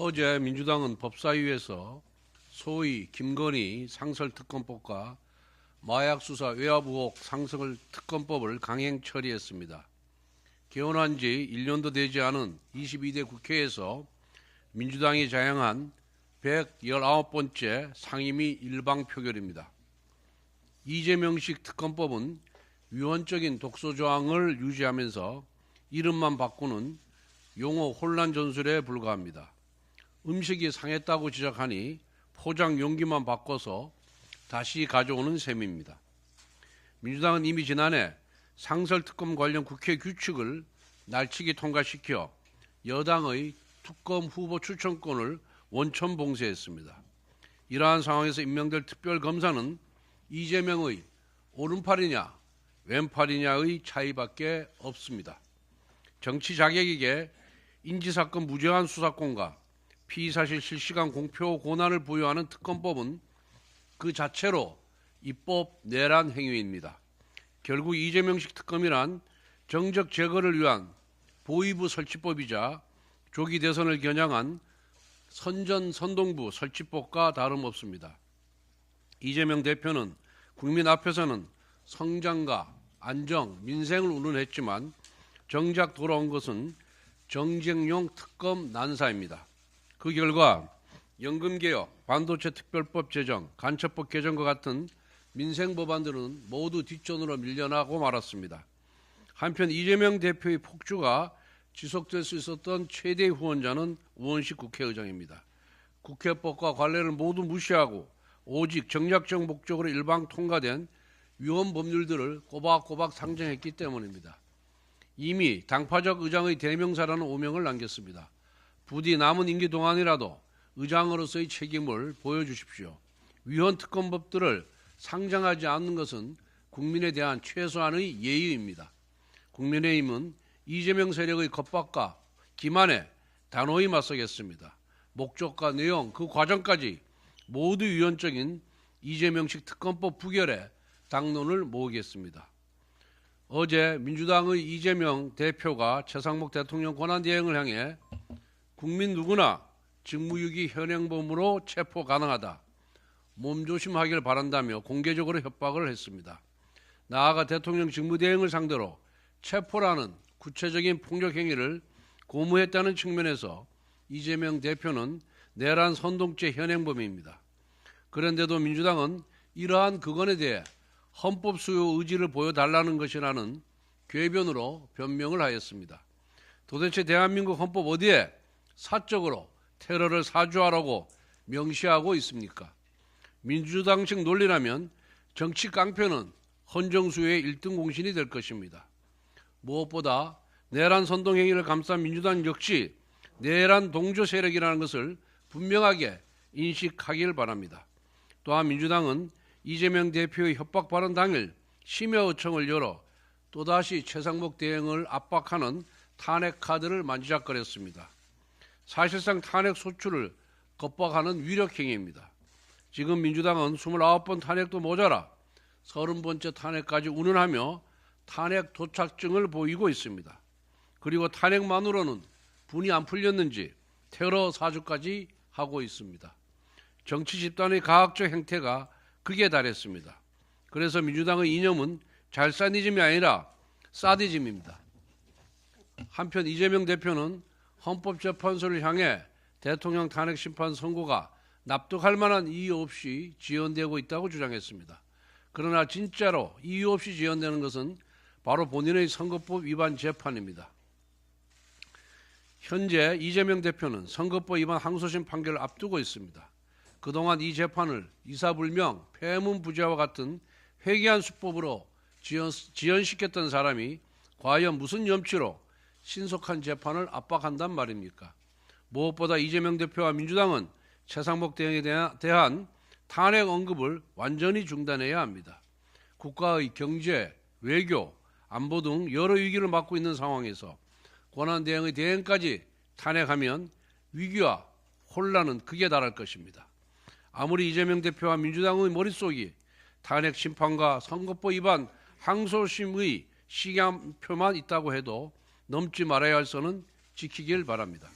어제 민주당은 법사위에서 소위 김건희 상설특검법과 마약수사 외압 의혹 상설특검법을 강행 처리했습니다. 개원한 지 1년도 되지 않은 22대 국회에서 민주당이 자행한 119번째 상임위 일방 표결입니다. 이재명식 특검법은 위헌적인 독소조항을 유지하면서 이름만 바꾸는 용어 혼란 전술에 불과합니다. 음식이 상했다고 지적하니 포장 용기만 바꿔서 다시 가져오는 셈입니다. 민주당은 이미 지난해 상설특검 관련 국회 규칙을 날치기 통과시켜 여당의 특검 후보 추천권을 원천 봉쇄했습니다. 이러한 상황에서 임명될 특별검사는 이재명의 오른팔이냐 왼팔이냐의 차이밖에 없습니다. 정치 자격이게 인지사건 무제한 수사권과 피의사실 실시간 공표 권한을 부여하는 특검법은 그 자체로 입법 내란 행위입니다. 결국 이재명식 특검이란 정적 제거를 위한 보위부 설치법이자 조기 대선을 겨냥한 선전선동부 설치법과 다름없습니다. 이재명 대표는 국민 앞에서는 성장과 안정, 민생을 운운했지만 정작 돌아온 것은 정쟁용 특검 난사입니다. 그 결과 연금개혁, 반도체특별법 제정, 간첩법 개정과 같은 민생 법안들은 모두 뒷전으로 밀려나고 말았습니다. 한편 이재명 대표의 폭주가 지속될 수 있었던 최대 후원자는 우원식 국회의장입니다. 국회법과 관례를 모두 무시하고 오직 정략적 목적으로 일방 통과된 위헌 법률들을 꼬박꼬박 상정했기 때문입니다. 이미 당파적 의장의 대명사라는 오명을 남겼습니다. 부디 남은 임기 동안이라도 의장으로서의 책임을 보여주십시오. 위헌 특검법들을 상정하지 않는 것은 국민에 대한 최소한의 예의입니다. 국민의힘은 이재명 세력의 겁박과 기만에 단호히 맞서겠습니다. 목적과 내용, 그 과정까지 모두 위헌적인 이재명식 특검법 부결에 당론을 모으겠습니다. 어제 민주당의 이재명 대표가 최상목 대통령 권한대행을 향해 국민 누구나 직무유기 현행범으로 체포 가능하다. 몸조심하길 바란다며 공개적으로 협박을 했습니다. 나아가 대통령 직무대행을 상대로 체포라는 구체적인 폭력행위를 고무했다는 측면에서 이재명 대표는 내란 선동죄 현행범입니다. 그런데도 민주당은 이러한 그건에 대해 헌법 수요 의지를 보여달라는 것이라는 궤변으로 변명을 하였습니다. 도대체 대한민국 헌법 어디에 사적으로 테러를 사주하라고 명시하고 있습니까? 민주당식 논리라면 정치 깡패는 헌정수요의 1등 공신이 될 것입니다. 무엇보다 내란 선동행위를 감싼 민주당 역시 내란 동조 세력이라는 것을 분명하게 인식하길 바랍니다. 또한 민주당은 이재명 대표의 협박 발언 당일 심야 의청을 열어 또다시 최상목 대행을 압박하는 탄핵 카드를 만지작거렸습니다. 사실상 탄핵 소추를 겁박하는 위력행위입니다. 지금 민주당은 29번 탄핵도 모자라 30번째 탄핵까지 운운하며 탄핵 도착증을 보이고 있습니다. 그리고 탄핵만으로는 분이 안 풀렸는지 테러 사주까지 하고 있습니다. 정치 집단의 가학적 행태가 극에 달했습니다. 그래서 민주당의 이념은 잘사니즘이 아니라 사디즘입니다. 한편 이재명 대표는 헌법재판소를 향해 대통령 탄핵 심판 선고가 납득할 만한 이유 없이 지연되고 있다고 주장했습니다. 그러나 진짜로 이유 없이 지연되는 것은 바로 본인의 선거법 위반 재판입니다. 현재 이재명 대표는 선거법 위반 항소심 판결을 앞두고 있습니다. 그동안 이 재판을 이사불명, 폐문부재와 같은 회개한 수법으로 지연시켰던 사람이 과연 무슨 염치로 신속한 재판을 압박한단 말입니까? 무엇보다 이재명 대표와 민주당은 최상목 대행에 대한 탄핵 언급을 완전히 중단해야 합니다. 국가의 경제, 외교, 안보 등 여러 위기를 맞고 있는 상황에서 권한대행의 대행까지 탄핵하면 위기와 혼란은 극에 달할 것입니다. 아무리 이재명 대표와 민주당의 머릿속이 탄핵 심판과 선거법 위반 항소심의 시간표만 있다고 해도 넘지 말아야 할 선은 지키길 바랍니다.